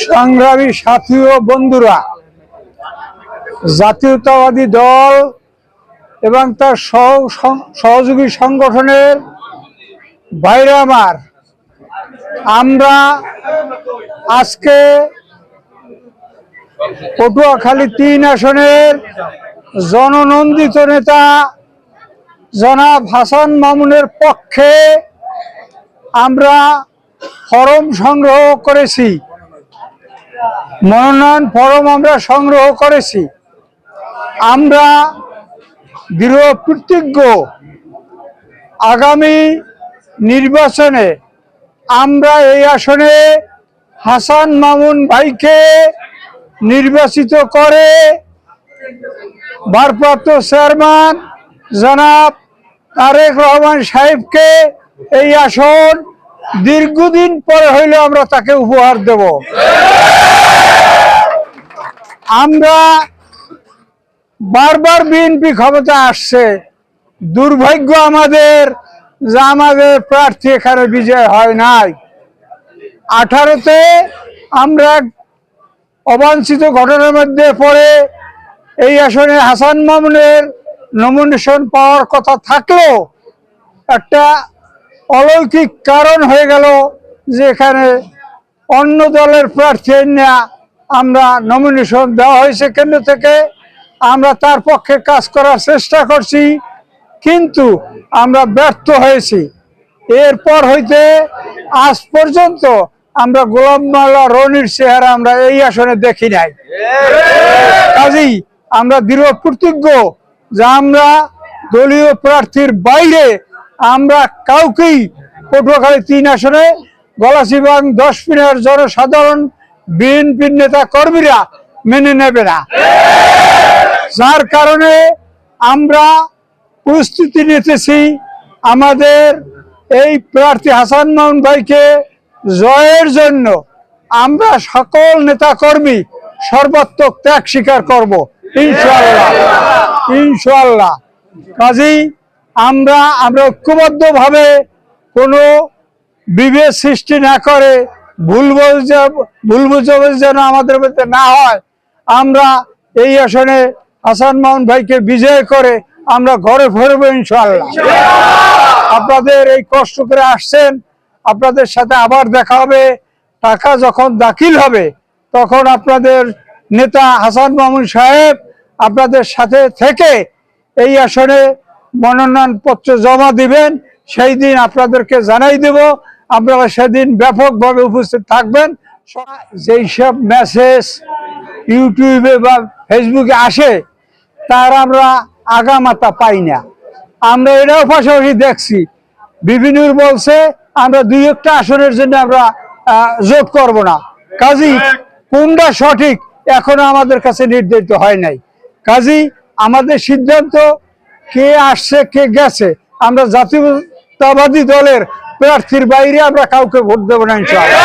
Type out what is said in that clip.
সংগ্রামী সাথী ও বন্ধুরা, জাতীয়তাবাদী দল এবং তার সহযোগী সংগঠনের বাইরে আমরা আজকে পটুয়াখালী ৩ আসনের জননন্দিত নেতা জনাব হাসান মামুনের পক্ষে আমরা ফরম সংগ্রহ করেছি, মনোনয়ন ফরম আমরা সংগ্রহ করেছি। আমরা দৃঢ় প্রতিজ্ঞ আগামী নির্বাচনে আমরা এই আসনে হাসান মামুন ভাইকে নির্বাচিত করে ভারপ্রাপ্ত চেয়ারম্যান জনাব তারেক রহমান সাহেবকে এই আসন দীর্ঘদিন পরে হইলে আমরা তাকে উপহার দেব। আমরা বারবার বিএনপি ক্ষমতা আসছে, দুর্ভাগ্য আমাদের যে আমাদের প্রার্থী এখানে বিজয় হয় নাই। 18-তে আমরা অবাঞ্ছিত ঘটনার মধ্যে পড়ে এই আসনে হাসান মামুনের নমিনেশন পাওয়ার কথা থাকলেও একটা অলৌকিক কারণ হয়ে গেল যে এখানে অন্য দলের প্রার্থী না আমরা নমিনেশন দেওয়া হয়েছে কেন্দ্র থেকে। আমরা তার পক্ষে কাজ করার চেষ্টা করছি, কিন্তু আমরা ব্যর্থ হয়েছি। এরপর হইতে আজ পর্যন্ত আমরা গোলাম মাওলা রনির চেহারা আমরা এই আসনে দেখি নাই। কাজেই আমরা দৃঢ় প্রতিজ্ঞ যে আমরা দলীয় প্রার্থীর বাইরে আমরা কাউকেই পটুয়াখালী ৩ আসনে গলাচিবাং 10 মিনিট জনসাধারণ বিএনপির নেতা কর্মীরা মেনে নেবে না। যার কারণে আমরা প্রস্তুতি নিতেছি আমাদের এই প্রার্থী হাসান মামুন ভাইকে জয়ের জন্য। আমরা সকল নেতা কর্মী সর্বাত্মক ত্যাগ স্বীকার করব ইনশাআল্লাহ ইনশাআল্লাহ। কাজেই আমরা ঐক্যবদ্ধভাবে কোনো বিভেদ সৃষ্টি না করে ভুল বোঝাবুঝি যেন আমাদের মধ্যে না হয়, আমরা এই আসনে হাসান মামুন ভাইকে বিজয় করে আমরা ঘরে ফিরবো ইনশাআল্লাহ। আপনাদের এই কষ্ট করে আসছেন, আপনাদের সাথে আবার দেখা হবে। টাকা যখন দাখিল হবে তখন আপনাদের নেতা হাসান মামুন সাহেব আপনাদের সাথে থেকে এই আসনে মনোনয়ন পত্র জমা দিবেন। সেই দিন আপনাদেরকে জানাই দেব, আপনারা সেদিন ব্যাপকভাবে উপস্থিত থাকবেন। যেই সব মেসেজ ইউটিউবে বা ফেসবুকে আসে তার আমরা আগামাতা পাই না। আমরা এটাও পাশাপাশি দেখছি বিভিন্ন বলছে আমরা 2-1টা আসনের জন্য আমরা যোগ করব না। কাজী কোনটা সঠিক এখনো আমাদের কাছে নির্ধারিত হয় নাই। কাজী আমাদের সিদ্ধান্ত কে আসছে কে গেছে, আমরা জাতীয়তাবাদী দলের প্রার্থীর বাইরে আমরা কাউকে ভোট দেব না ইনশাআল্লাহ।